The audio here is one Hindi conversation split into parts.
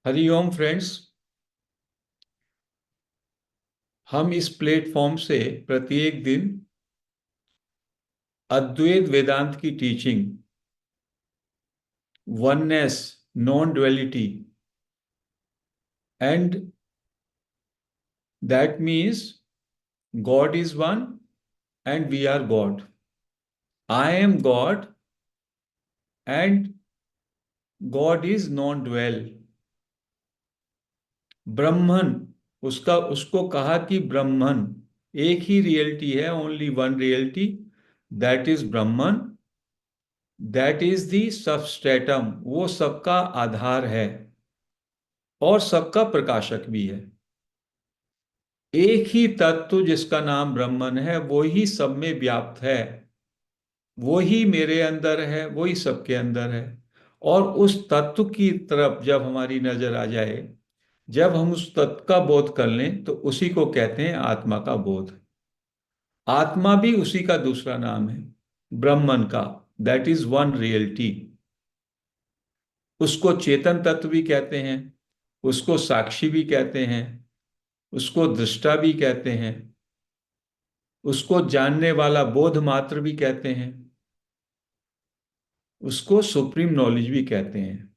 हरिओम फ्रेंड्स। हम इस प्लेटफॉर्म से प्रत्येक दिन अद्वैत वेदांत की teaching, oneness, non duality and that means God is one and we are God. I am God and God is non dual. Brahman, उसका उसको कहा कि ब्रह्मन एक ही रियलिटी है, only one reality, that is Brahman. That is the substratum, वो सबका आधार है और सबका प्रकाशक भी है। एक ही तत्व जिसका नाम ब्रह्मन है वो ही सब में व्याप्त है, वो ही मेरे अंदर है, वो ही सबके अंदर है। और उस तत्व की तरफ जब हमारी नजर आ जाए, जब हम उस तत्व का बोध कर लें, तो उसी को कहते हैं आत्मा का बोध। आत्मा भी उसी का दूसरा नाम है, ब्रह्मन का। That is one reality. उसको चेतन तत्व भी कहते हैं, उसको साक्षी भी कहते हैं, उसको दृष्टा भी कहते हैं, उसको जानने वाला बोध मात्र भी कहते हैं, उसको सुप्रीम नॉलेज भी कहते हैं,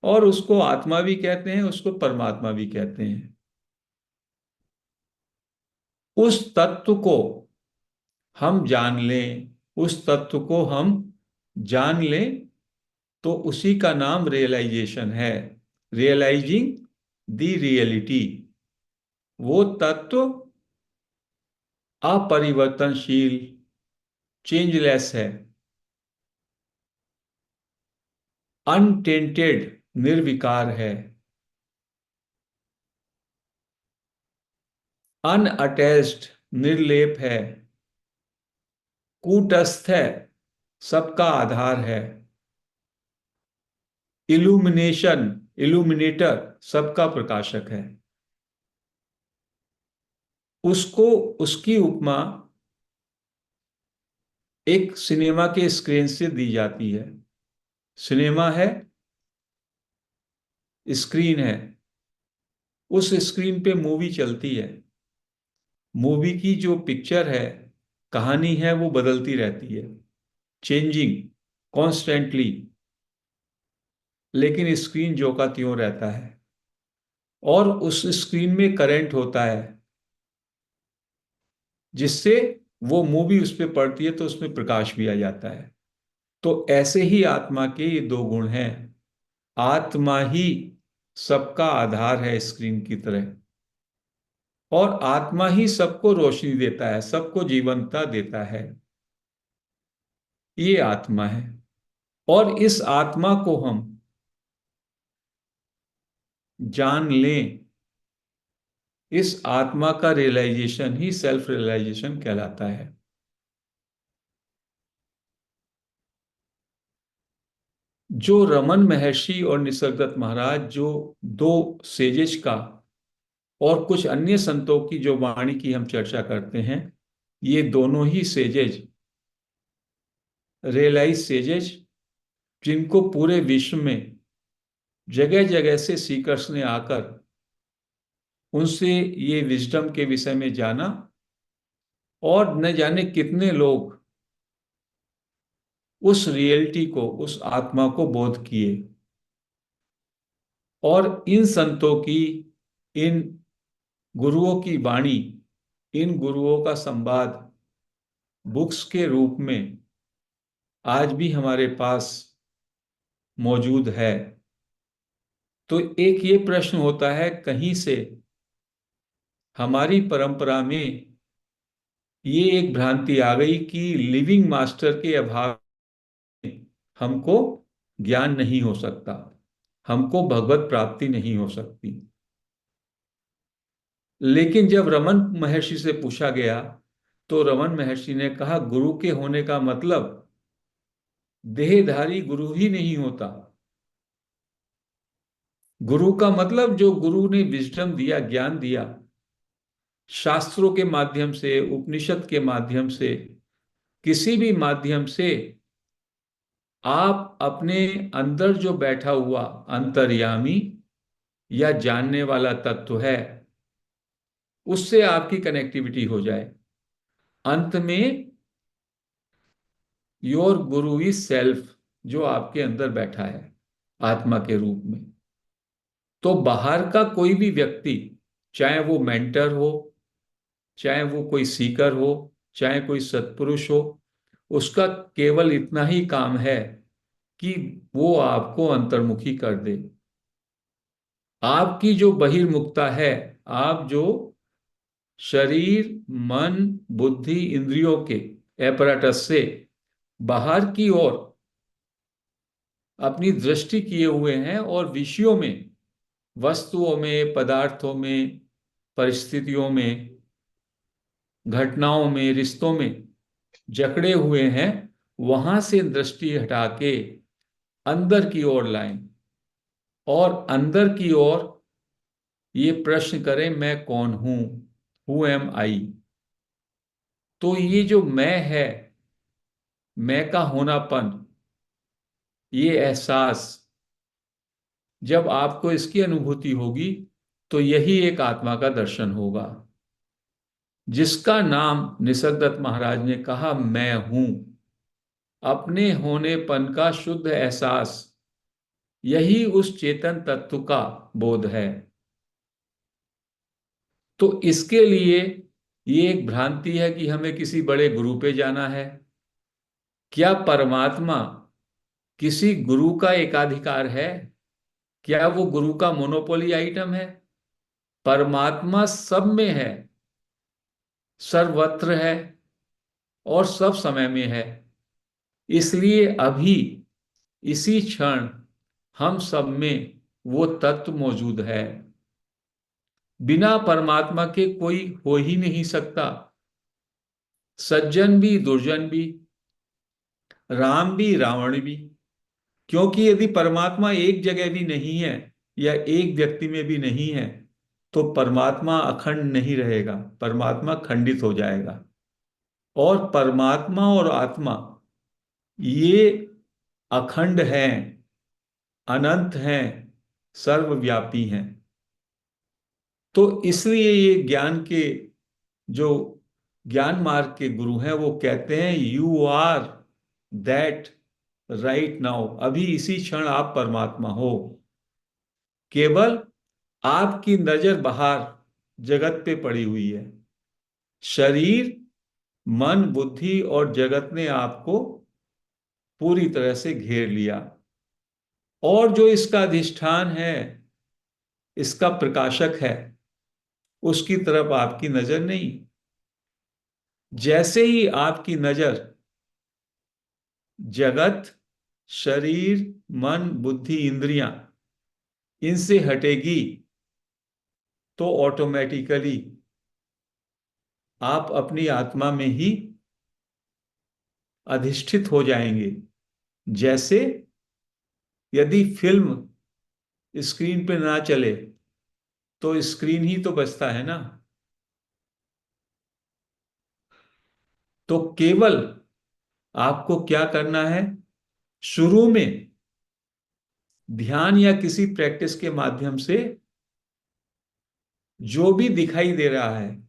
और उसको आत्मा भी कहते हैं, उसको परमात्मा भी कहते हैं। उस तत्व को हम जान लें, उस तत्व को हम जान लें, तो उसी का नाम रियलाइजेशन है। Realizing the reality. वो तत्व अपरिवर्तनशील, चेंजलेस है, अनटेंटेड, निर्विकार है, अनअटैच्ड, निर्लेप है, कूटस्थ है, सबका आधार है, इल्यूमिनेशन, इल्यूमिनेटर, सबका प्रकाशक है। उसको, उसकी उपमा एक सिनेमा के स्क्रीन से दी जाती है। सिनेमा है, स्क्रीन है, उस स्क्रीन पे मूवी चलती है। मूवी की जो पिक्चर है, कहानी है, वो बदलती रहती है, चेंजिंग कॉन्स्टेंटली। लेकिन स्क्रीन जो का त्यों रहता है, और उस स्क्रीन में करंट होता है, जिससे वो मूवी उस पर पड़ती है तो उसमें प्रकाश भी आ जाता है। तो ऐसे ही आत्मा के ये दो गुण हैं। आत्मा ही सबका आधार है स्क्रीन की तरह, और आत्मा ही सबको रोशनी देता है, सबको जीवंतता देता है। ये आत्मा है। और इस आत्मा को हम जान लें, इस आत्मा का रियलाइजेशन ही सेल्फ रियलाइजेशन कहलाता है। जो रमन महर्षि और निसर्गदत्त महाराज, जो दो सेजेस का और कुछ अन्य संतों की जो वाणी की हम चर्चा करते हैं, ये दोनों ही सेजेस, रियलाइज सेजेस, जिनको पूरे विश्व में जगह जगह से सीकर्स ने आकर उनसे ये विजडम के विषय में जाना, और न जाने कितने लोग उस रियलिटी को, उस आत्मा को बोध किए। और इन संतों की, इन गुरुओं की वाणी, इन गुरुओं का संवाद बुक्स के रूप में आज भी हमारे पास मौजूद है। तो एक ये प्रश्न होता है, कहीं से हमारी परंपरा में ये एक भ्रांति आ गई कि लिविंग मास्टर के अभाव में हमको ज्ञान नहीं हो सकता, हमको भगवत प्राप्ति नहीं हो सकती। लेकिन जब रमन महर्षि से पूछा गया, तो रमन महर्षि ने कहा, गुरु के होने का मतलब देहधारी गुरु ही नहीं होता। गुरु का मतलब जो गुरु ने विजडम दिया, ज्ञान दिया, शास्त्रों के माध्यम से, उपनिषद के माध्यम से, किसी भी माध्यम से आप अपने अंदर जो बैठा हुआ अंतर्यामी या जानने वाला तत्व है, उससे आपकी कनेक्टिविटी हो जाए। अंत में योर गुरु इज सेल्फ, जो आपके अंदर बैठा है आत्मा के रूप में। तो बाहर का कोई भी व्यक्ति, चाहे वो मेंटर हो, चाहे वो कोई सीकर हो, चाहे कोई सत्पुरुष हो, उसका केवल इतना ही काम है कि वो आपको अंतर्मुखी कर दे। आपकी जो बहिर्मुखता है, आप जो शरीर, मन, बुद्धि, इंद्रियों के एपराटस से बाहर की ओर अपनी दृष्टि किए हुए हैं और विषयों में, वस्तुओं में, पदार्थों में, परिस्थितियों में, घटनाओं में, रिश्तों में जकड़े हुए हैं, वहां से दृष्टि हटा के अंदर की ओर लाएं और अंदर की ओर ये प्रश्न करें, मैं कौन हूं, हु एम आई। तो ये जो मैं है, मैं का होनापन, ये एहसास, जब आपको इसकी अनुभूति होगी तो यही एक आत्मा का दर्शन होगा, जिसका नाम निसर्गदत्त महाराज ने कहा, मैं हूं। अपने होनेपन का शुद्ध एहसास, यही उस चेतन तत्व का बोध है। तो इसके लिए ये एक भ्रांति है कि हमें किसी बड़े गुरु पे जाना है। क्या परमात्मा किसी गुरु का एकाधिकार है? क्या वो गुरु का मोनोपोली आइटम है? परमात्मा सब में है, सर्वत्र है और सब समय में है। इसलिए अभी इसी क्षण हम सब में वो तत्व मौजूद है। बिना परमात्मा के कोई हो ही नहीं सकता। सज्जन भी, दुर्जन भी, राम भी, रावण भी। क्योंकि यदि परमात्मा एक जगह भी नहीं है या एक व्यक्ति में भी नहीं है, तो परमात्मा अखंड नहीं रहेगा, परमात्मा खंडित हो जाएगा। और परमात्मा और आत्मा ये अखंड हैं, अनंत हैं, सर्वव्यापी हैं। तो इसलिए ये ज्ञान के जो ज्ञान मार्ग के गुरु हैं, वो कहते हैं, you are that right now. अभी इसी क्षण आप परमात्मा हो। केवल आपकी नजर बाहर जगत पे पड़ी हुई है। शरीर, मन, बुद्धि और जगत ने आपको पूरी तरह से घेर लिया, और जो इसका अधिष्ठान है, इसका प्रकाशक है, उसकी तरफ आपकी नजर नहीं। जैसे ही आपकी नजर जगत, शरीर, मन, बुद्धि, इंद्रियां, इनसे हटेगी, तो ऑटोमेटिकली आप अपनी आत्मा में ही अधिष्ठित हो जाएंगे। जैसे यदि फिल्म स्क्रीन पे ना चले तो स्क्रीन ही तो बचता है ना। तो केवल आपको क्या करना है, शुरू में ध्यान या किसी प्रैक्टिस के माध्यम से जो भी दिखाई दे रहा है,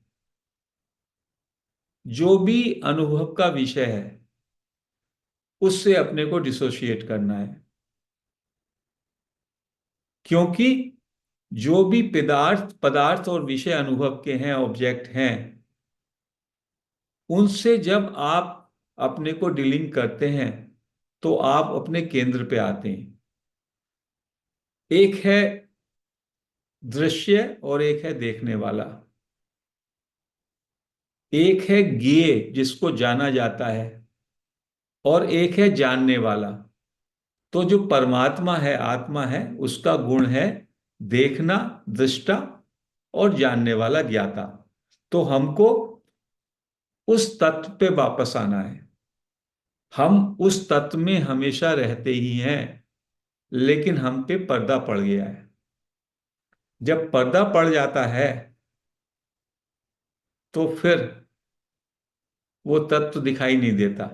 जो भी अनुभव का विषय है, उससे अपने को डिसोशिएट करना है। क्योंकि जो भी पदार्थ पदार्थ और विषय अनुभव के हैं, ऑब्जेक्ट हैं, उनसे जब आप अपने को डीलिंग करते हैं, तो आप अपने केंद्र पे आते हैं। एक है दृश्य और एक है देखने वाला। एक है ज्ञेय, जिसको जाना जाता है, और एक है जानने वाला। तो जो परमात्मा है, आत्मा है, उसका गुण है देखना, दृष्टा, और जानने वाला, ज्ञाता। तो हमको उस तत्व पे वापस आना है। हम उस तत्व में हमेशा रहते ही हैं, लेकिन हम पे पर्दा पड़ गया है। जब पर्दा पड़ जाता है, तो फिर वो तत्व दिखाई नहीं देता।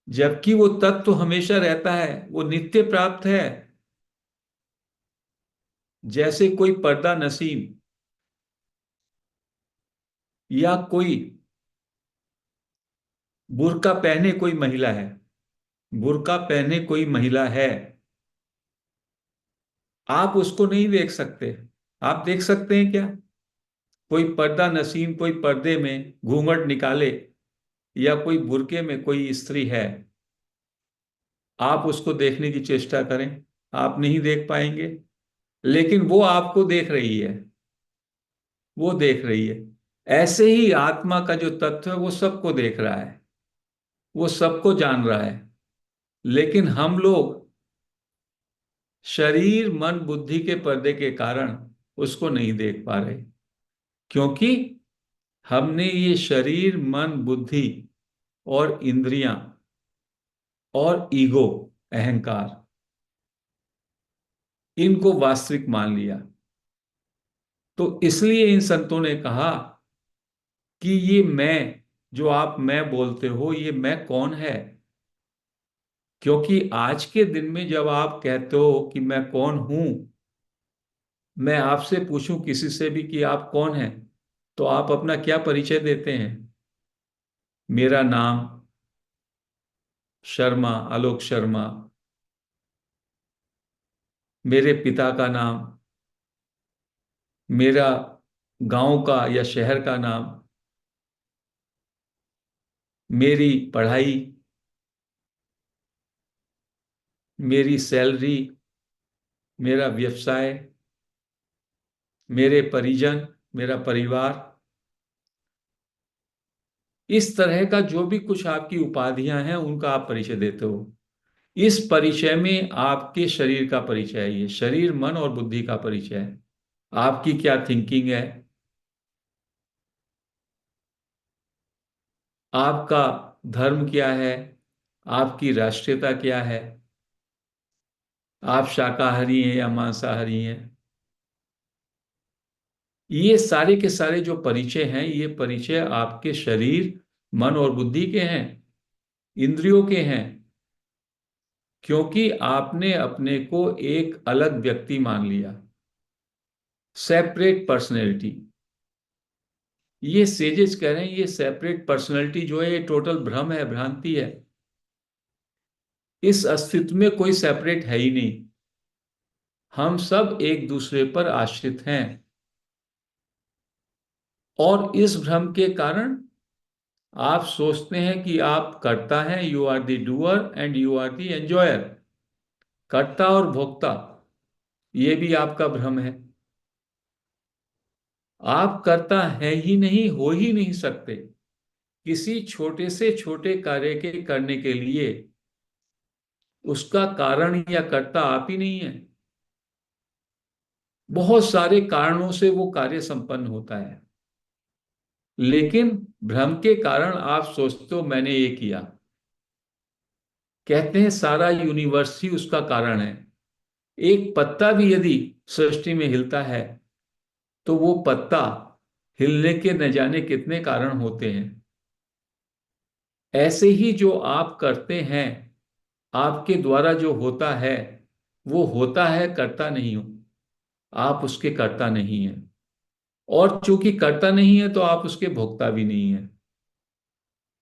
जबकि वो तत्व हमेशा रहता है, वो नित्य प्राप्त है। जैसे कोई पर्दा नसीम या कोई बुर्का पहने कोई महिला है, बुर्का पहने कोई महिला है, आप उसको नहीं देख सकते। आप देख सकते हैं क्या? कोई पर्दा नसीम कोई पर्दे में घूंघट निकाले या कोई बुर्के में कोई स्त्री है, आप उसको देखने की चेष्टा करें, आप नहीं देख पाएंगे। लेकिन वो आपको देख रही है, वो देख रही है। ऐसे ही आत्मा का जो तत्व है वो सबको देख रहा है, वो सबको जान रहा है। लेकिन हम लोग शरीर मन बुद्धि के पर्दे के कारण उसको नहीं देख पा रहे, क्योंकि हमने ये शरीर मन बुद्धि और इंद्रियां और ईगो, अहंकार, इनको वास्तविक मान लिया। तो इसलिए इन संतों ने कहा कि ये मैं, जो आप मैं बोलते हो, ये मैं कौन है? क्योंकि आज के दिन में जब आप कहते हो कि मैं कौन हूं, मैं आपसे पूछूं किसी से भी कि आप कौन हैं, तो आप अपना क्या परिचय देते हैं? मेरा नाम शर्मा, आलोक शर्मा, मेरे पिता का नाम, मेरा गांव का या शहर का नाम, मेरी पढ़ाई, मेरी सैलरी, मेरा व्यवसाय, मेरे परिजन, मेरा परिवार, इस तरह का जो भी कुछ आपकी उपाधियां हैं उनका आप परिचय देते हो। इस परिचय में आपके शरीर का परिचय है, ये शरीर मन और बुद्धि का परिचय है। आपकी क्या थिंकिंग है, आपका धर्म क्या है, आपकी राष्ट्रीयता क्या है, आप शाकाहारी हैं या मांसाहारी हैं। ये सारे के सारे जो परिचय हैं, ये परिचय आपके शरीर मन और बुद्धि के हैं, इंद्रियों के हैं। क्योंकि आपने अपने को एक अलग व्यक्ति मान लिया, सेपरेट पर्सनैलिटी। ये सेजेस कह रहे हैं ये सेपरेट पर्सनैलिटी जो है ये टोटल भ्रम है, भ्रांति है। इस अस्तित्व में कोई सेपरेट है ही नहीं, हम सब एक दूसरे पर आश्रित हैं। और इस भ्रम के कारण आप सोचते हैं कि आप कर्ता हैं, you are the doer and you are the enjoyer. कर्ता और भोक्ता, ये भी आपका भ्रम है। आप कर्ता हैं ही नहीं, हो ही नहीं सकते। किसी छोटे से छोटे कार्य के करने के लिए उसका कारण या कर्ता आप ही नहीं है। बहुत सारे कारणों से वो कार्य संपन्न होता है, लेकिन भ्रम के कारण आप सोचते हो मैंने ये किया। कहते हैं सारा यूनिवर्स ही उसका कारण है। एक पत्ता भी यदि सृष्टि में हिलता है तो वो पत्ता हिलने के न जाने कितने कारण होते हैं। ऐसे ही जो आप करते हैं, आपके द्वारा जो होता है, वो होता है, करता नहीं हो। आप उसके कर्ता नहीं हैं, और चूंकि कर्ता नहीं है तो आप उसके भोक्ता भी नहीं है।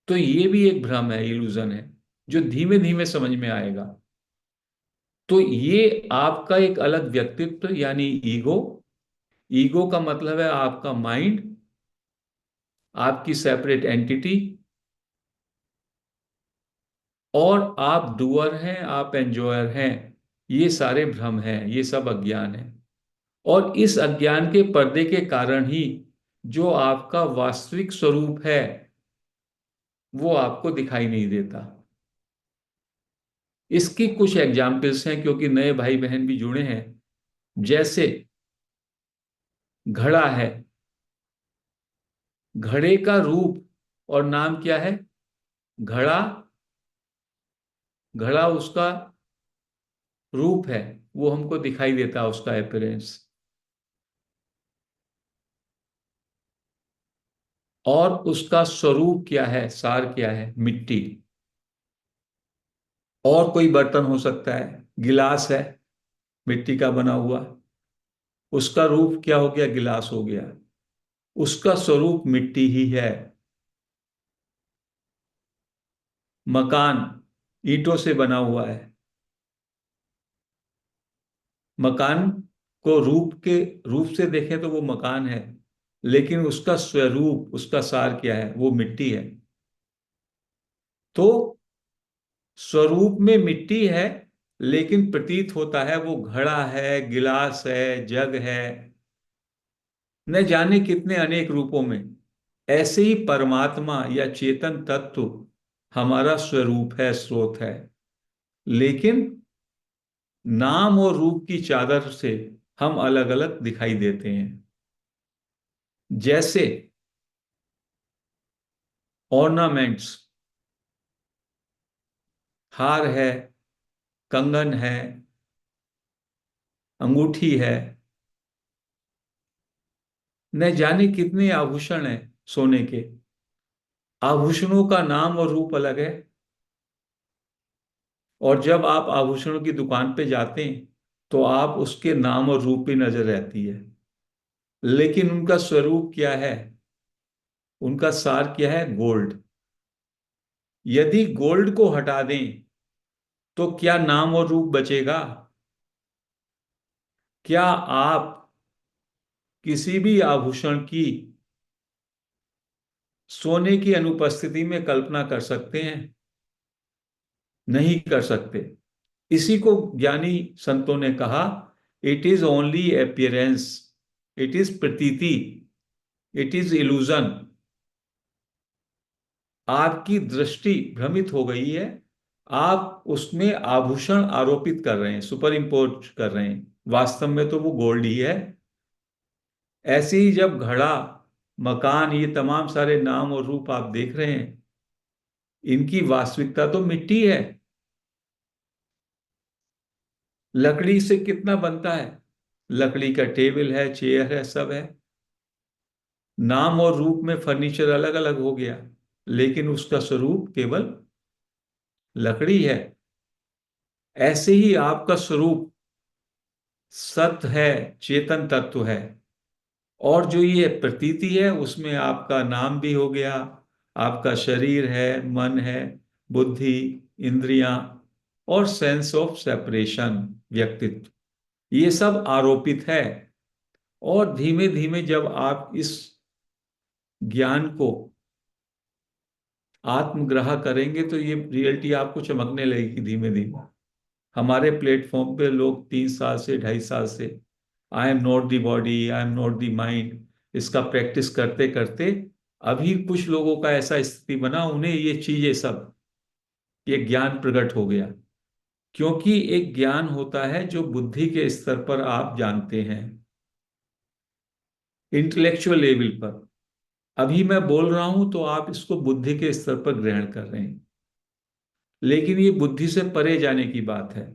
तो ये भी एक भ्रम है, इल्यूजन है, जो धीमे धीमे समझ में आएगा। तो ये आपका एक अलग व्यक्तित्व यानी ईगो। ईगो का मतलब है आपका माइंड, आपकी सेपरेट एंटिटी। और आप डूअर हैं, आप एंजॉयर हैं। ये सारे भ्रम हैं, ये सब अज्ञान है। और इस अज्ञान के पर्दे के कारण ही जो आपका वास्तविक स्वरूप है वो आपको दिखाई नहीं देता। इसकी कुछ एग्जाम्पल्स हैं, क्योंकि नए भाई बहन भी जुड़े हैं। जैसे घड़ा है, घड़े का रूप और नाम क्या है? घड़ा, घड़ा उसका रूप है, वो हमको दिखाई देता है, उसका अपीयरेंस। और उसका स्वरूप क्या है, सार क्या है? मिट्टी। और कोई बर्तन हो सकता है, गिलास है मिट्टी का बना हुआ, उसका रूप क्या हो गया, गिलास हो गया, उसका स्वरूप मिट्टी ही है। मकान ईंटों से बना हुआ है, मकान को रूप के रूप से देखें तो वो मकान है, लेकिन उसका स्वरूप, उसका सार क्या है, वो मिट्टी है। तो स्वरूप में मिट्टी है, लेकिन प्रतीत होता है वो घड़ा है, गिलास है, जग है, न जाने कितने अनेक रूपों में। ऐसे ही परमात्मा या चेतन तत्व हमारा स्वरूप है, स्रोत है, लेकिन नाम और रूप की चादर से हम अलग अलग दिखाई देते हैं। जैसे ऑर्नामेंट्स, हार है, कंगन है, अंगूठी है, न जाने कितने आभूषण हैं सोने के। आभूषणों का नाम और रूप अलग है, और जब आप आभूषणों की दुकान पे जाते हैं तो आप उसके नाम और रूप पे नजर रहती है, लेकिन उनका स्वरूप क्या है, उनका सार क्या है, गोल्ड। यदि गोल्ड को हटा दें तो क्या नाम और रूप बचेगा? क्या आप किसी भी आभूषण की सोने की अनुपस्थिति में कल्पना कर सकते हैं? नहीं कर सकते। इसी को ज्ञानी संतों ने कहा, it is only appearance, it is प्रतीति, इट इज इल्यूजन। आपकी दृष्टि भ्रमित हो गई है, आप उसमें आभूषण आरोपित कर रहे हैं, सुपर इम्पोज कर रहे हैं, वास्तव में तो वो गोल्ड ही है। ऐसे ही जब घड़ा, मकान, ये तमाम सारे नाम और रूप आप देख रहे हैं, इनकी वास्तविकता तो मिट्टी है। लकड़ी से कितना बनता है, लकड़ी का टेबल है, चेयर है, सब है। नाम और रूप में फर्नीचर अलग अलग हो गया, लेकिन उसका स्वरूप केवल लकड़ी है। ऐसे ही आपका स्वरूप सत्य है, चेतन तत्व है। और जो ये प्रतीति है उसमें आपका नाम भी हो गया, आपका शरीर है, मन है, बुद्धि, इंद्रियां, और सेंस ऑफ सेपरेशन, व्यक्तित्व, ये सब आरोपित है। और धीमे धीमे जब आप इस ज्ञान को आत्मग्रह करेंगे तो ये रियलिटी आपको चमकने लगेगी धीमे धीमे। हमारे प्लेटफॉर्म पे लोग 3 साल से, 2.5 साल से I am not the body, I am not the mind, इसका प्रैक्टिस करते करते अभी कुछ लोगों का ऐसा स्थिति बना, उन्हें ये चीजें सब, ये ज्ञान प्रकट हो गया। क्योंकि एक ज्ञान होता है जो बुद्धि के स्तर पर आप जानते हैं, इंटेलेक्चुअल लेवल पर। अभी मैं बोल रहा हूं तो आप इसको बुद्धि के स्तर पर ग्रहण कर रहे हैं, लेकिन ये बुद्धि से परे जाने की बात है।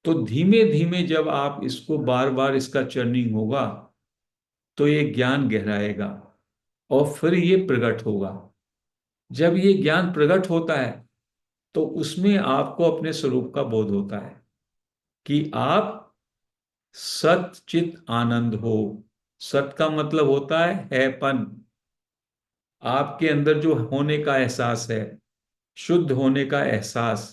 तो धीमे धीमे जब आप इसको बार बार, इसका चर्निंग होगा, तो ये ज्ञान गहराएगा और फिर ये प्रकट होगा। जब ये ज्ञान प्रकट होता है तो उसमें आपको अपने स्वरूप का बोध होता है कि आप सत चित आनंद हो। सत का मतलब होता हैपन, आपके अंदर जो होने का एहसास है, शुद्ध होने का एहसास।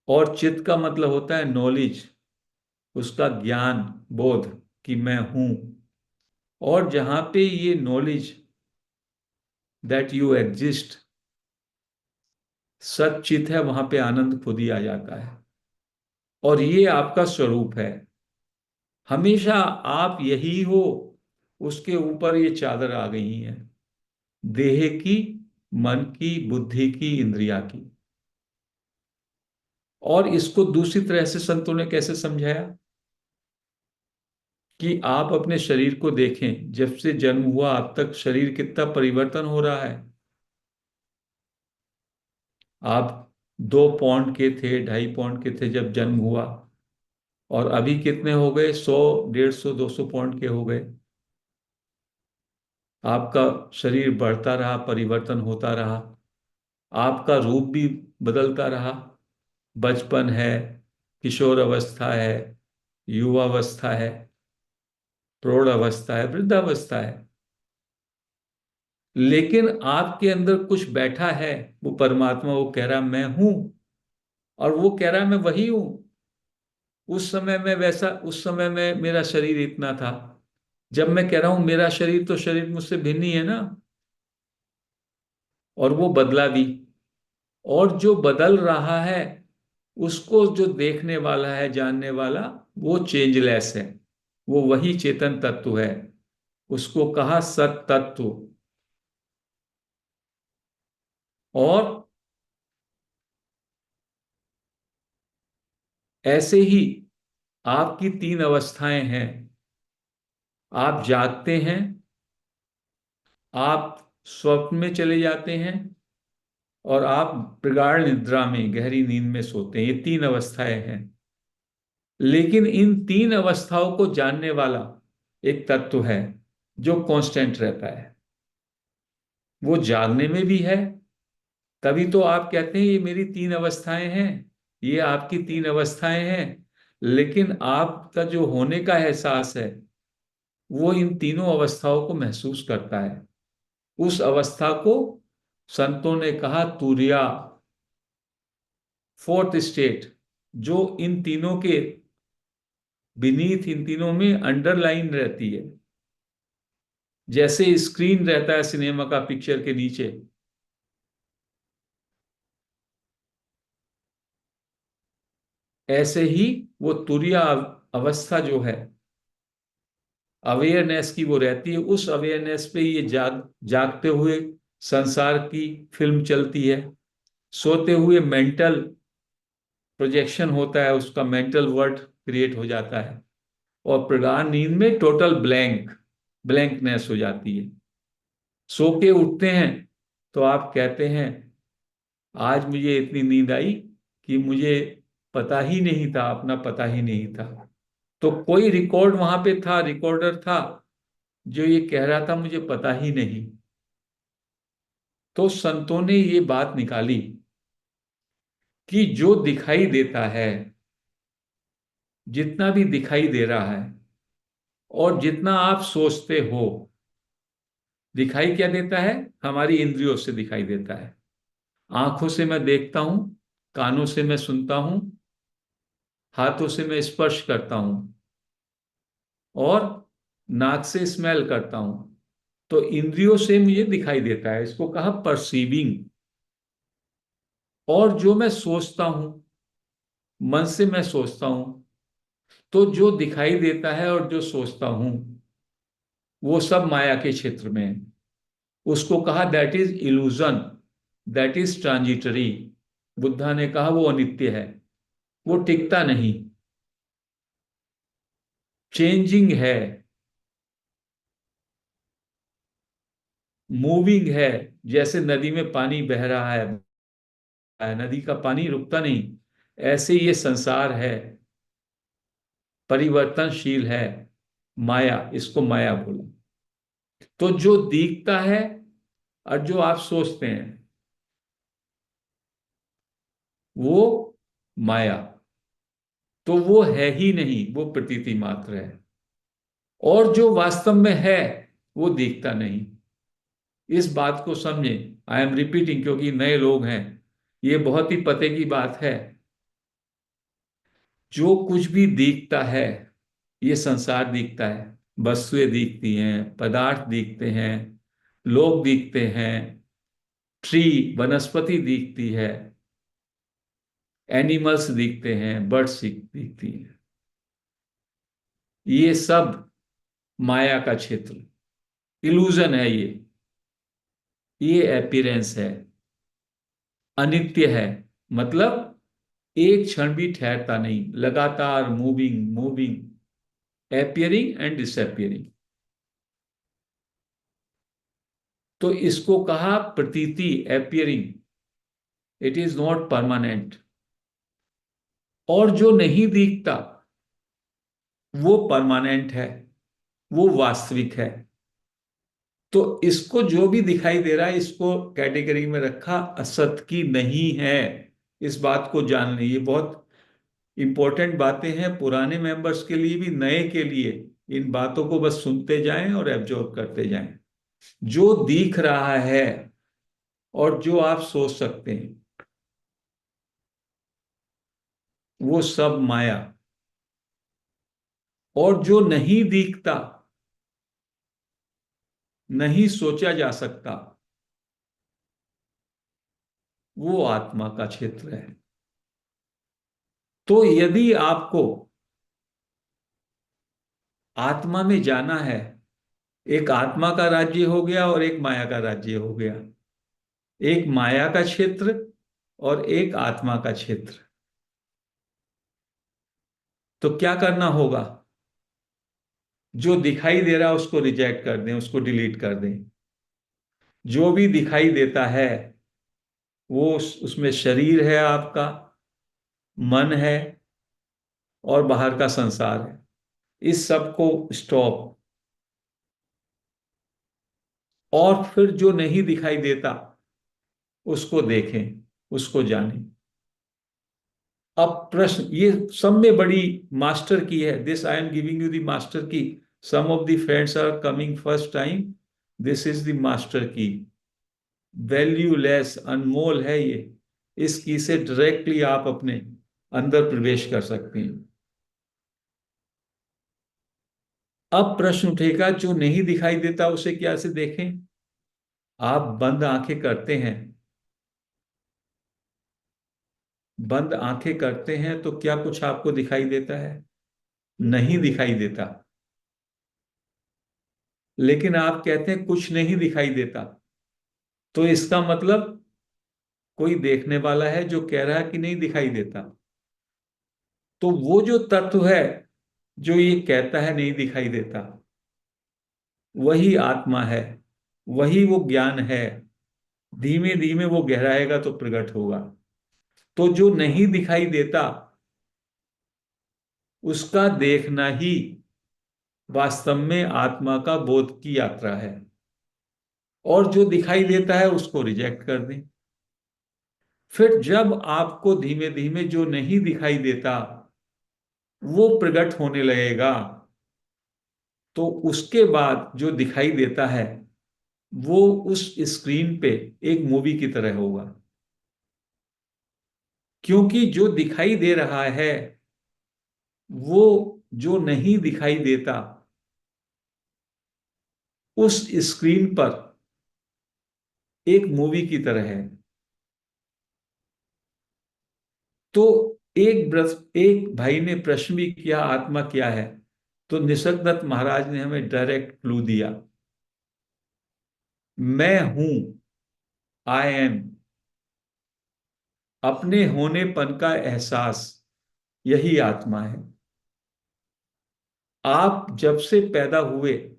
और चित्त का मतलब होता है नॉलेज, उसका ज्ञान, बोध कि मैं हूं। और जहां पे ये नॉलेज दैट यू एग्जिस्ट, सच्चित है, वहां पे आनंद खुद ही आ जाता है। और ये आपका स्वरूप है, हमेशा आप यही हो। उसके ऊपर ये चादर आ गई है, देह की, मन की, बुद्धि की, इंद्रिया की। और इसको दूसरी तरह से संतों ने कैसे समझाया कि आप अपने शरीर को देखें, जब से जन्म हुआ अब तक शरीर कितना परिवर्तन हो रहा है। आप 2 पौंड के थे, 2.5 पौंड के थे जब जन्म हुआ, और अभी कितने हो गए, 100, 150, 200 पौंड के हो गए। आपका शरीर बढ़ता रहा, परिवर्तन होता रहा। आपका रूप भी बदलता रहा। बचपन है, किशोर अवस्था है, युवावस्था है, प्रौढ़ अवस्था है, वृद्धावस्था है। लेकिन आपके अंदर कुछ बैठा है, वो परमात्मा, वो कह रहा मैं हूं, और वो कह रहा मैं वही हूं। उस समय में वैसा, उस समय में मेरा शरीर इतना था। जब मैं कह रहा हूं मेरा शरीर, तो शरीर मुझसे भिन्न ही है ना। और वो बदला भी। और जो बदल रहा है, उसको जो देखने वाला है, जानने वाला, वो चेंजलेस है। वो वही चेतन तत्व है। उसको कहा सत तत्व। और ऐसे ही आपकी तीन अवस्थाएं हैं। आप जागते हैं, आप स्वप्न में चले जाते हैं, और आप प्रगाढ़ निद्रा में, गहरी नींद में सोते हैं। ये तीन अवस्थाएं हैं। लेकिन इन तीन अवस्थाओं को जानने वाला एक तत्व है जो कांस्टेंट रहता है। वो जागने में भी है। तभी तो आप कहते हैं ये मेरी तीन अवस्थाएं हैं, ये आपकी तीन अवस्थाएं हैं। लेकिन आपका जो होने का एहसास है, वो इन तीनों अवस्थाओं को महसूस करता है। उस अवस्था को संतों ने कहा तुरिया, फोर्थ स्टेट, जो इन तीनों के बीनीथ, इन तीनों में अंडरलाइन रहती है। जैसे स्क्रीन रहता है सिनेमा का पिक्चर के नीचे, ऐसे ही वो तुरिया अवस्था जो है, अवेयरनेस की, वो रहती है। उस अवेयरनेस पे ये जागते हुए संसार की फिल्म चलती है। सोते हुए मेंटल प्रोजेक्शन होता है, उसका मेंटल वर्ल्ड क्रिएट हो जाता है। और प्रगाढ़ नींद में टोटल ब्लैंकनेस हो जाती है। सो के उठते हैं तो आप कहते हैं आज मुझे इतनी नींद आई कि मुझे पता ही नहीं था, अपना पता ही नहीं था। तो कोई रिकॉर्ड वहां पे था, रिकॉर्डर था, जो ये कह रहा था मुझे पता ही नहीं। तो संतों ने ये बात निकाली कि जो दिखाई देता है, जितना भी दिखाई दे रहा है, और जितना आप सोचते हो, दिखाई क्या देता है? हमारी इंद्रियों से दिखाई देता है। आंखों से मैं देखता हूं, कानों से मैं सुनता हूं, हाथों से मैं स्पर्श करता हूं, और नाक से स्मेल करता हूं। तो इंद्रियों से मुझे दिखाई देता है, इसको कहा परसीविंग। और जो मैं सोचता हूं, मन से मैं सोचता हूं, तो जो दिखाई देता है और जो सोचता हूं, वो सब माया के क्षेत्र में है। उसको कहा that is illusion, that is transitory. Buddha ने कहा वो अनित्य है, वो टिकता नहीं, चेंजिंग है, मूविंग है। जैसे नदी में पानी बह रहा है, नदी का पानी रुकता नहीं, ऐसे ये संसार है, परिवर्तनशील है। माया, इसको माया बोला। तो जो दिखता है और जो आप सोचते हैं, वो माया। तो वो है ही नहीं, वो प्रतीति मात्र है। और जो वास्तव में है, वो दिखता नहीं। इस बात को समझें। आई एम रिपीटिंग क्योंकि नए लोग हैं। ये बहुत ही पते की बात है। जो कुछ भी दिखता है, ये संसार दिखता है। वस्तुएं दिखती हैं, पदार्थ दिखते हैं, लोग दिखते हैं, ट्री, वनस्पति दिखती है, एनिमल्स दिखते हैं, बर्ड्स दिखती हैं। ये सब माया का क्षेत्र, इल्यूजन है ये अपीयरेंस है, अनित्य है। मतलब एक क्षण भी ठहरता नहीं, लगातार moving moving, appearing and disappearing. तो इसको कहा प्रतीति, appearing. It is not permanent. और जो नहीं दिखता, वो परमानेंट है, वो वास्तविक है। तो इसको जो भी दिखाई दे रहा है, इसको कैटेगरी में रखा असत की नहीं है। इस बात को जान लें, ये बहुत इंपॉर्टेंट बातें हैं, पुराने मेंबर्स के लिए भी, नए के लिए। इन बातों को बस सुनते जाएं और एब्जॉर्ब करते जाएं। जो दिख रहा है और जो आप सोच सकते हैं, वो सब माया। और जो नहीं दिखता, नहीं सोचा जा सकता, वो आत्मा का क्षेत्र है। तो यदि आपको आत्मा में जाना है, एक आत्मा का राज्य हो गया और एक माया का राज्य हो गया। एक माया का क्षेत्र और एक आत्मा का क्षेत्र। तो क्या करना होगा? जो दिखाई दे रहा है उसको रिजेक्ट कर दें, उसको डिलीट कर दें। जो भी दिखाई देता है, वो उसमें शरीर है आपका, मन है, और बाहर का संसार है। इस सब को स्टॉप। और फिर जो नहीं दिखाई देता, उसको देखें, उसको जानें। अब प्रश्न, ये सब में बड़ी मास्टर की है। This I am giving you the master key. Some of the friends are coming first time. This is the master key. Valueless, अनमोल है ये। इस की से डायरेक्टली आप अपने अंदर प्रवेश कर सकते हैं। अब प्रश्न उठेगा, जो नहीं दिखाई देता उसे क्या से देखें? आप बंद आंखें करते हैं, बंद आंखें करते हैं तो क्या कुछ आपको दिखाई देता है? नहीं दिखाई देता। लेकिन आप कहते हैं कुछ नहीं दिखाई देता, तो इसका मतलब कोई देखने वाला है जो कह रहा है कि नहीं दिखाई देता। तो वो जो तत्व है जो ये कहता है नहीं दिखाई देता, वही आत्मा है, वही वो ज्ञान है। धीमे धीमे वो गहराएगा तो प्रकट होगा। तो जो नहीं दिखाई देता, उसका देखना ही वास्तव में आत्मा का बोध की यात्रा है। और जो दिखाई देता है उसको रिजेक्ट कर दें। फिर जब आपको धीमे धीमे जो नहीं दिखाई देता वो प्रकट होने लगेगा, तो उसके बाद जो दिखाई देता है वो उस स्क्रीन पे एक मूवी की तरह होगा। क्योंकि जो दिखाई दे रहा है, वो जो नहीं दिखाई देता उस स्क्रीन पर एक मूवी की तरह है। तो एक भाई ने प्रश्न भी किया, आत्मा क्या है? तो निसर्गदत्त महाराज ने हमें डायरेक्ट क्लू दिया। मैं हूं, आई एम। अपने होनेपन का एहसास, यही आत्मा है। आप जब से पैदा हुए,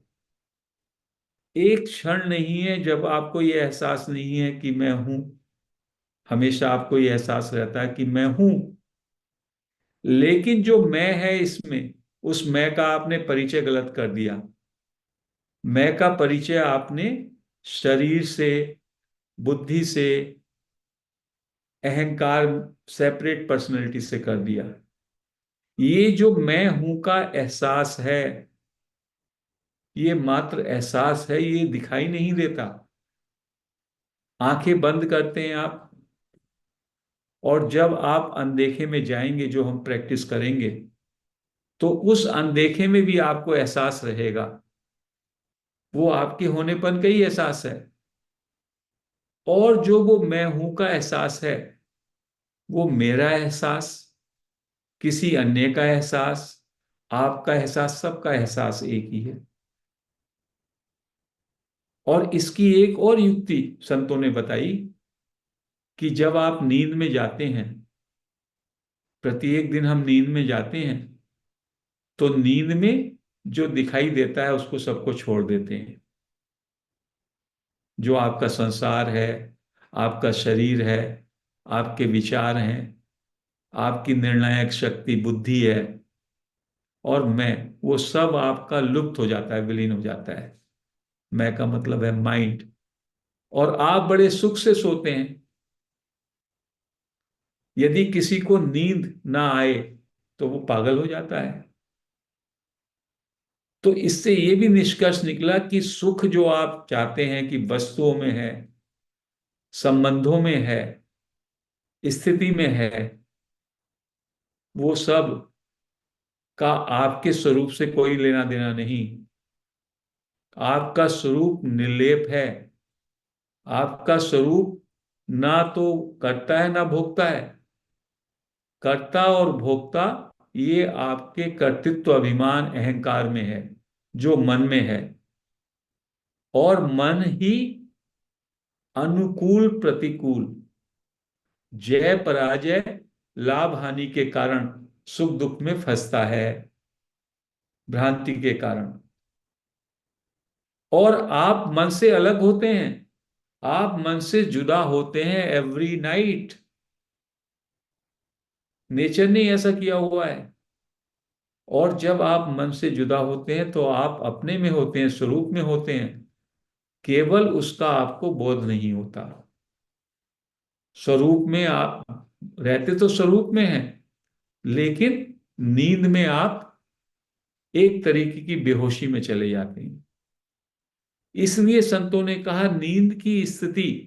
एक क्षण नहीं है जब आपको यह एहसास नहीं है कि मैं हूं। हमेशा आपको यह एहसास रहता है कि मैं हूं। लेकिन जो मैं है इसमें, उस मैं का आपने परिचय गलत कर दिया। मैं का परिचय आपने शरीर से, बुद्धि से, अहंकार, सेपरेट पर्सनैलिटी से कर दिया। ये जो मैं हूं का एहसास है, ये मात्र एहसास है, ये दिखाई नहीं देता। आंखें बंद करते हैं आप, और जब आप अनदेखे में जाएंगे, जो हम प्रैक्टिस करेंगे, तो उस अनदेखे में भी आपको एहसास रहेगा। वो आपके होनेपन का ही एहसास है। और जो वो मैं हूं का एहसास है, वो मेरा एहसास, किसी अन्य का एहसास, आपका एहसास, सबका एहसास एक ही है। और इसकी एक और युक्ति संतों ने बताई कि जब आप नींद में जाते हैं, प्रत्येक दिन हम नींद में जाते हैं, तो नींद में जो दिखाई देता है उसको सबको छोड़ देते हैं। जो आपका संसार है, आपका शरीर है, आपके विचार हैं, आपकी निर्णायक शक्ति बुद्धि है, और मैं, वो सब आपका लुप्त हो जाता है, विलीन हो जाता है। मैं का मतलब है माइंड, और आप बड़े सुख से सोते हैं। यदि किसी को नींद ना आए तो वो पागल हो जाता है। तो इससे ये भी निष्कर्ष निकला कि सुख जो आप चाहते हैं कि वस्तुओं में है, संबंधों में है, स्थिति में है, वो सब का आपके स्वरूप से कोई लेना देना नहीं। आपका स्वरूप निर्लेप है। आपका स्वरूप ना तो करता है ना भोगता है। कर्ता और भोक्ता ये आपके कर्तृत्व अभिमान अहंकार में है, जो मन में है। और मन ही अनुकूल प्रतिकूल, जय पराजय, लाभ हानि के कारण सुख दुख में फंसता है, भ्रांति के कारण। और आप मन से अलग होते हैं। आप मन से जुदा होते हैं एवरी नाइट। नेचर ने ऐसा किया हुआ है। और जब आप मन से जुदा होते हैं तो आप अपने में होते हैं, स्वरूप में होते हैं। केवल उसका आपको बोध नहीं होता। स्वरूप में आप रहते तो स्वरूप में हैं, लेकिन नींद में आप एक तरीके की बेहोशी में चले जाते हैं। इसलिए संतों ने कहा नींद की स्थिति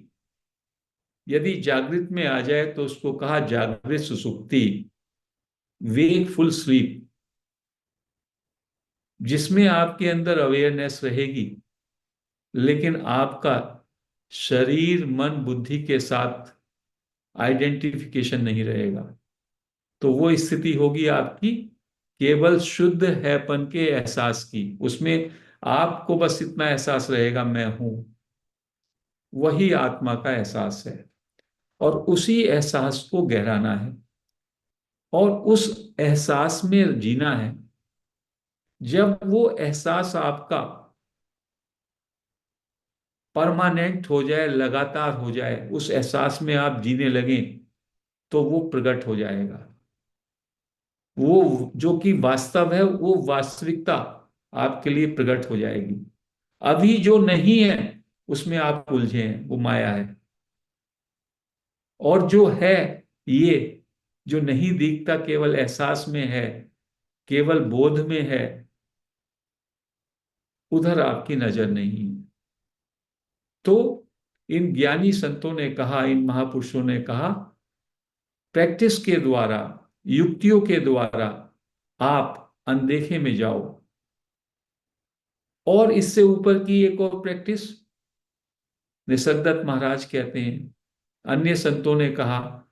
यदि जागृत में आ जाए तो उसको कहा जागृत सुसुप्ति, वेकफुल स्लीप, जिसमें आपके अंदर अवेयरनेस रहेगी, लेकिन आपका शरीर मन बुद्धि के साथ आइडेंटिफिकेशन नहीं रहेगा। तो वो स्थिति होगी आपकी केवल शुद्ध हैपन के एहसास की। उसमें आपको बस इतना एहसास रहेगा, मैं हूं। वही आत्मा का एहसास है। और उसी एहसास को गहराना है और उस एहसास में जीना है। जब वो एहसास आपका परमानेंट हो जाए, लगातार हो जाए, उस एहसास में आप जीने लगें, तो वो प्रकट हो जाएगा। वो जो कि वास्तव है, वो वास्तविकता आपके लिए प्रकट हो जाएगी। अभी जो नहीं है उसमें आप उलझे हैं, वो माया है। और जो है, ये जो नहीं दिखता, केवल एहसास में है, केवल बोध में है, उधर आपकी नजर नहीं है। तो इन ज्ञानी संतों ने कहा, इन महापुरुषों ने कहा, प्रैक्टिस के द्वारा, युक्तियों के द्वारा आप अनदेखे में जाओ। और इससे ऊपर की एक और प्रैक्टिस निसर्गदत्त महाराज कहते हैं। अन्य संतों ने कहा,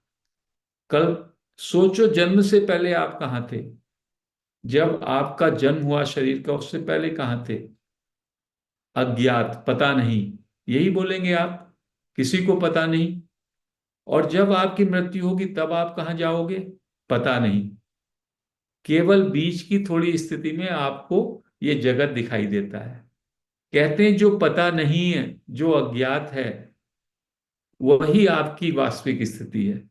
कल सोचो जन्म से पहले आप कहाँ थे। जब आपका जन्म हुआ शरीर का, उससे पहले कहाँ थे। अज्ञात, पता नहीं, यही बोलेंगे आप। किसी को पता नहीं। और जब आपकी मृत्यु होगी तब आप कहाँ जाओगे, पता नहीं। केवल बीच की थोड़ी स्थिति में आपको ये जगत दिखाई देता है। कहते हैं जो पता नहीं है, जो अज्ञात है, वही आपकी वास्तविक स्थिति है।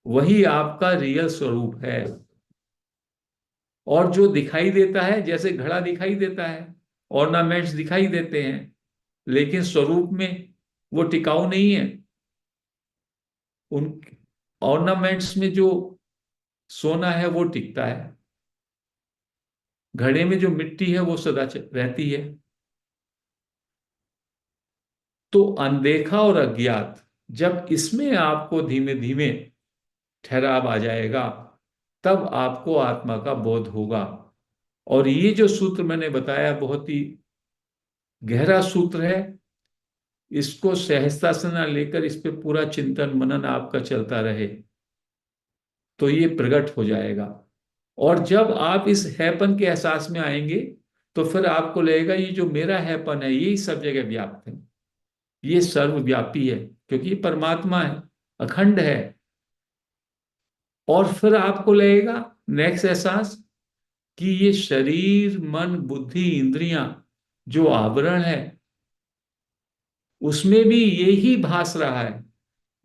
वही आपका रियल स्वरूप है। और जो दिखाई देता है, जैसे घड़ा दिखाई देता है, ऑर्नामेंट्स दिखाई देते हैं, लेकिन स्वरूप में वो टिकाऊ नहीं है। उन ऑर्नामेंट्स में जो सोना है वो टिकता है। घड़े में जो मिट्टी है वो सदा रहती है। तो अनदेखा और अज्ञात, जब इसमें आपको धीमे धीमे ठहराव आ जाएगा, तब आपको आत्मा का बोध होगा। और ये जो सूत्र मैंने बताया बहुत ही गहरा सूत्र है। इसको सहजता से ना लेकर इस पे पूरा चिंतन मनन आपका चलता रहे, तो ये प्रकट हो जाएगा। और जब आप इस हैपन के एहसास में आएंगे, तो फिर आपको लगेगा ये जो मेरा हैपन है, यही सब जगह व्याप्त है। ये सर्वव्यापी है, क्योंकि ये परमात्मा है, अखंड है। और फिर आपको लगेगा नेक्स्ट एहसास कि ये शरीर मन बुद्धि इंद्रियां जो आवरण है, उसमें भी यही भास रहा है।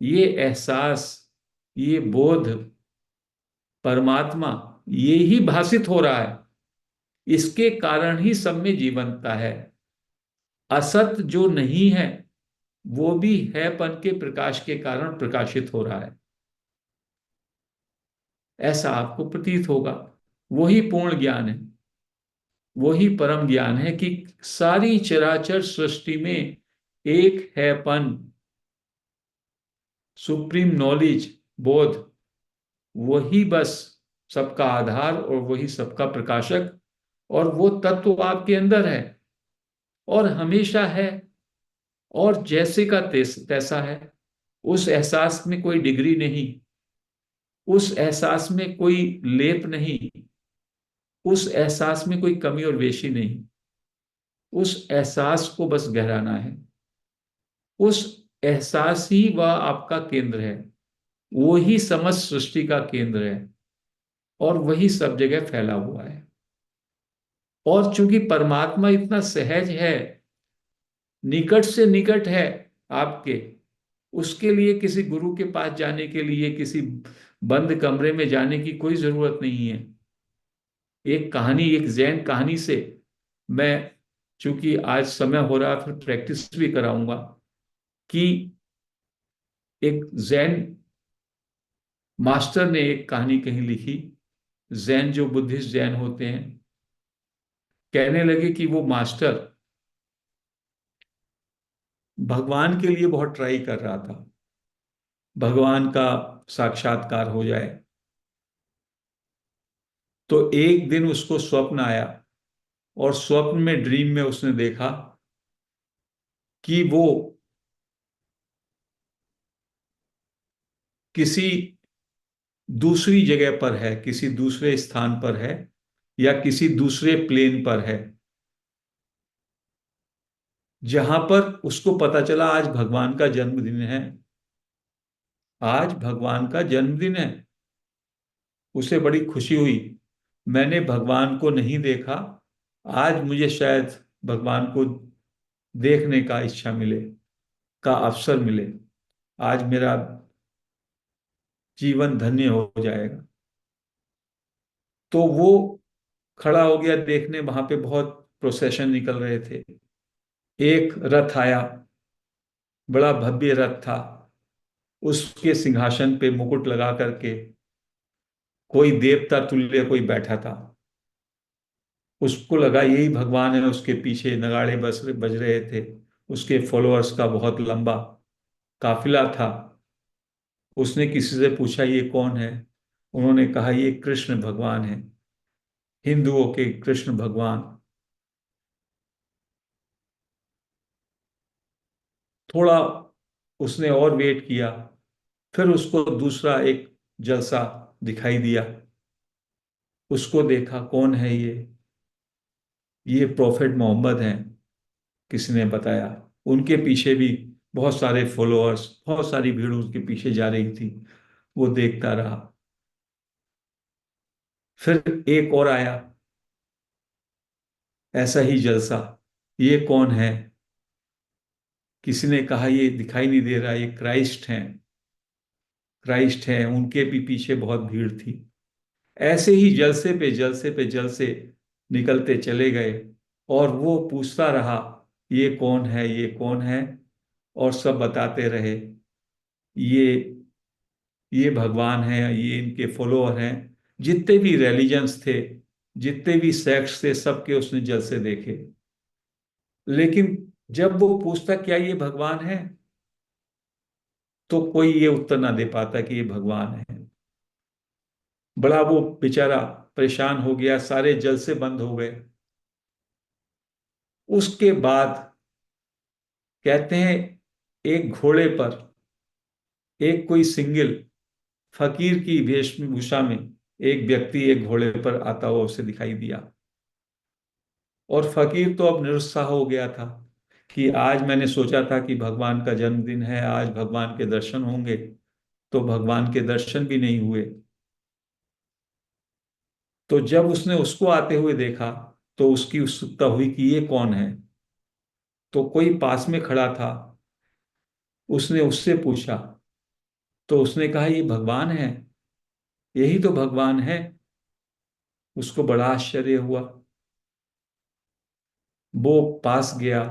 ये एहसास, ये बोध, परमात्मा, ये ही भासित हो रहा है। इसके कारण ही सब में जीवंतता है। असत जो नहीं है वो भी हैपन के प्रकाश के कारण प्रकाशित हो रहा है, ऐसा आपको प्रतीत होगा। वही पूर्ण ज्ञान है, वही परम ज्ञान है कि सारी चराचर सृष्टि में एक हैपन, सुप्रीम नॉलेज, बोध, वही बस सबका आधार और वही सबका प्रकाशक, और वो तत्व आपके अंदर है और हमेशा है और जैसे का तैसा है। उस एहसास में कोई डिग्री नहीं, उस एहसास में कोई लेप नहीं, उस एहसास में कोई कमी और वेशी नहीं। उस एहसास को बस गहराना है। उस एहसास ही वह आपका केंद्र है, वो ही समस्त सृष्टि का केंद्र है और वही सब जगह फैला हुआ है। और चूंकि परमात्मा इतना सहज है, निकट से निकट है आपके, उसके लिए किसी गुरु के पास जाने के लिए, किसी बंद कमरे में जाने की कोई जरूरत नहीं है। एक कहानी, एक जैन कहानी से मैं, चूंकि आज समय हो रहा फिर प्रैक्टिस भी कराऊंगा, कि एक जैन मास्टर ने एक कहानी कहीं लिखी। जैन जो बुद्धिस्ट जैन होते हैं, कहने लगे कि वो मास्टर भगवान के लिए बहुत ट्राई कर रहा था, भगवान का साक्षात्कार हो जाए। तो एक दिन उसको स्वप्न आया और स्वप्न में, ड्रीम में उसने देखा कि वो किसी दूसरी जगह पर है, किसी दूसरे स्थान पर है या किसी दूसरे प्लेन पर है, जहां पर उसको पता चला आज भगवान का जन्मदिन है। आज भगवान का जन्मदिन है। उसे बड़ी खुशी हुई, मैंने भगवान को नहीं देखा, आज मुझे शायद भगवान को देखने का इच्छा मिले, का अवसर मिले, आज मेरा जीवन धन्य हो जाएगा। तो वो खड़ा हो गया देखने, वहां पे बहुत प्रोसेशन निकल रहे थे। एक रथ आया, बड़ा भव्य रथ था, उसके सिंहासन पे मुकुट लगा करके कोई देवता तुल्य कोई बैठा था। उसको लगा यही भगवान है, उसके पीछे नगाड़े बज रहे थे। उसके फॉलोअर्स का बहुत लंबा काफिला था। उसने किसी से पूछा ये कौन है, उन्होंने कहा ये कृष्ण भगवान है, हिंदुओं के कृष्ण भगवान। थोड़ा उसने और वेट किया, फिर उसको दूसरा एक जलसा दिखाई दिया। उसको देखा, कौन है ये प्रोफेट मोहम्मद हैं, किसी ने बताया। उनके पीछे भी बहुत सारे फॉलोअर्स, बहुत सारी भीड़ उनके पीछे जा रही थी। वो देखता रहा। फिर एक और आया, ऐसा ही जलसा। ये कौन है, किसी ने कहा ये दिखाई नहीं दे रहा, ये क्राइस्ट हैं, क्राइस्ट हैं। उनके भी पीछे बहुत भीड़ थी। ऐसे ही जलसे पे जलसे पे जलसे निकलते चले गए और वो पूछता रहा ये कौन है, ये कौन है, और सब बताते रहे ये ये भगवान है, ये इनके फॉलोअर हैं। जितने भी रिलीजन्स थे, जितने भी सेक्ट्स थे, सबके उसने जलसे देखे। लेकिन जब वो पूछता क्या ये भगवान है, तो कोई ये उत्तर ना दे पाता कि ये भगवान है। बड़ा वो बेचारा परेशान हो गया, सारे जलसे बंद हो गए। उसके बाद कहते हैं एक घोड़े पर एक कोई सिंगल फकीर की वेशभूषा में एक व्यक्ति एक घोड़े पर आता हुआ उसे दिखाई दिया। और फकीर तो अब निरुत्साह हो गया था कि आज मैंने सोचा था कि भगवान का जन्मदिन है, आज भगवान के दर्शन होंगे, तो भगवान के दर्शन भी नहीं हुए। तो जब उसने उसको आते हुए देखा तो उसकी उत्सुकता हुई कि ये कौन है। तो कोई पास में खड़ा था, उसने उससे पूछा, तो उसने कहा ये भगवान है, यही तो भगवान है। उसको बड़ा आश्चर्य हुआ। वो पास गया,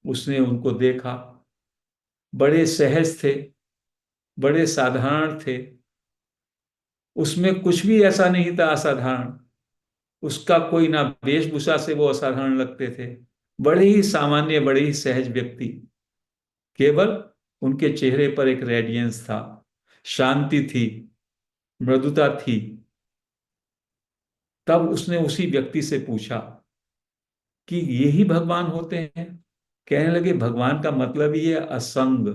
उसने उनको देखा, बड़े सहज थे, बड़े साधारण थे, उसमें कुछ भी ऐसा नहीं था असाधारण। उसका कोई ना वेशभूषा से वो असाधारण लगते थे, बड़े ही सामान्य, बड़े ही सहज व्यक्ति। केवल उनके चेहरे पर एक रेडियंस था, शांति थी, मृदुता थी। तब उसने उसी व्यक्ति से पूछा कि यही भगवान होते हैं? कहने लगे, भगवान का मतलब ही है असंग,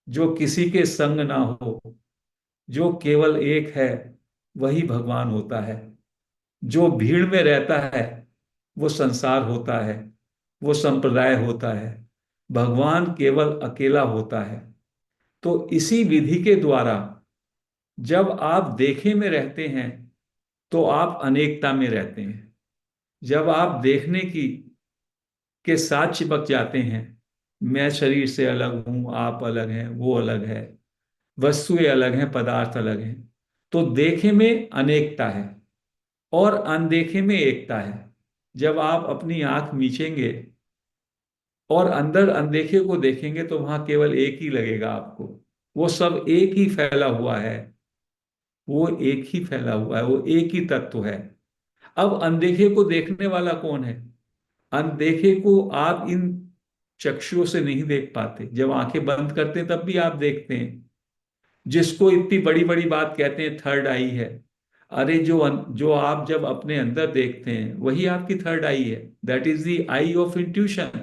जो किसी के संग ना हो, जो केवल एक है, वही भगवान होता है। जो भीड़ में रहता है वो संसार होता है, वो संप्रदाय होता है। भगवान केवल अकेला होता है। तो इसी विधि के द्वारा जब आप देखे में रहते हैं तो आप अनेकता में रहते हैं। जब आप देखने की के साथ चिपक जाते हैं, मैं शरीर से अलग हूं, आप अलग हैं, वो अलग है, वस्तुएं अलग हैं, पदार्थ अलग हैं, तो देखे में अनेकता है और अनदेखे में एकता है। जब आप अपनी आंख मीचेंगे और अंदर अनदेखे को देखेंगे तो वहां केवल एक ही लगेगा आपको। वो सब एक ही फैला हुआ है, वो एक ही फैला हुआ है, वो एक ही तत्व है। अब अनदेखे को देखने वाला कौन है? अनदेखे को आप इन चक्षुओं से नहीं देख पाते। जब आंखें बंद करते हैं तब भी आप देखते हैं। जिसको इतनी बड़ी बड़ी बात कहते हैं थर्ड आई है, अरे जो आप जब अपने अंदर देखते हैं वही आपकी थर्ड आई है। That is the I of intuition.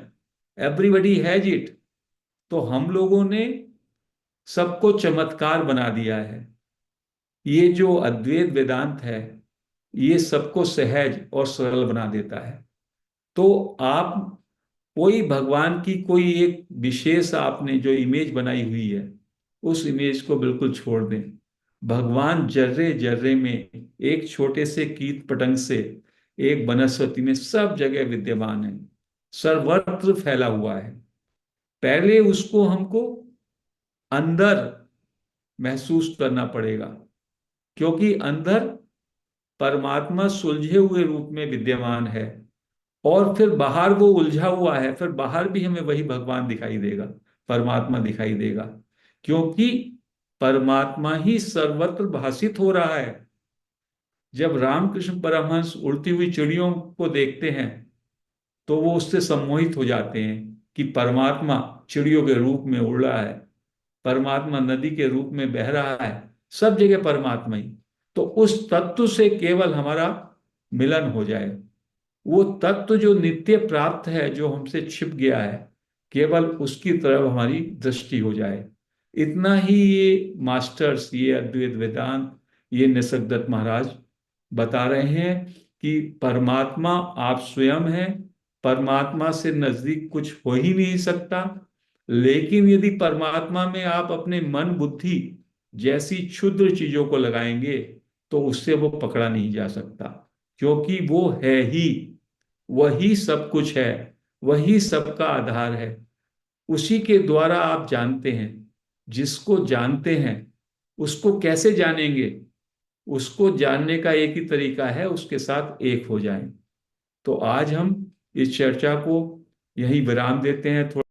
Everybody has it. तो हम लोगों ने सबको चमत्कार बना दिया है। ये जो अद्वैत वेदांत है, ये सबको सहज और सरल बना देता है। तो आप कोई भगवान की कोई एक विशेष आपने जो इमेज बनाई हुई है, उस इमेज को बिल्कुल छोड़ दें। भगवान जर्रे जर्रे में, एक छोटे से कीट पतंग से एक वनस्पति में सब जगह विद्यमान है, सर्वत्र फैला हुआ है। पहले उसको हमको अंदर महसूस करना पड़ेगा, क्योंकि अंदर परमात्मा सुलझे हुए रूप में विद्यमान है और फिर बाहर वो उलझा हुआ है। फिर बाहर भी हमें वही भगवान दिखाई देगा, परमात्मा दिखाई देगा, क्योंकि परमात्मा ही सर्वत्र भासित हो रहा है। जब रामकृष्ण परमहंस उड़ती हुई चिड़ियों को देखते हैं तो वो उससे सम्मोहित हो जाते हैं कि परमात्मा चिड़ियों के रूप में उड़ रहा है, परमात्मा नदी के रूप में बह रहा है, सब जगह परमात्मा ही। तो उस तत्व से केवल हमारा मिलन हो जाए, वो तत्व जो नित्य प्राप्त है, जो हमसे छिप गया है, केवल उसकी तरफ हमारी दृष्टि हो जाए। इतना ही ये मास्टर्स, ये अद्वैत वेदांत, ये निसर्गदत्त महाराज बता रहे हैं कि परमात्मा आप स्वयं हैं। परमात्मा से नजदीक कुछ हो ही नहीं सकता। लेकिन यदि परमात्मा में आप अपने मन बुद्धि जैसी क्षुद्र चीजों को लगाएंगे तो उससे वो पकड़ा नहीं जा सकता, क्योंकि वो है ही, वही सब कुछ है, वही सबका आधार है। उसी के द्वारा आप जानते हैं। जिसको जानते हैं उसको कैसे जानेंगे? उसको जानने का एक ही तरीका है, उसके साथ एक हो जाएं। तो आज हम इस चर्चा को यहीं विराम देते हैं। थोड़ा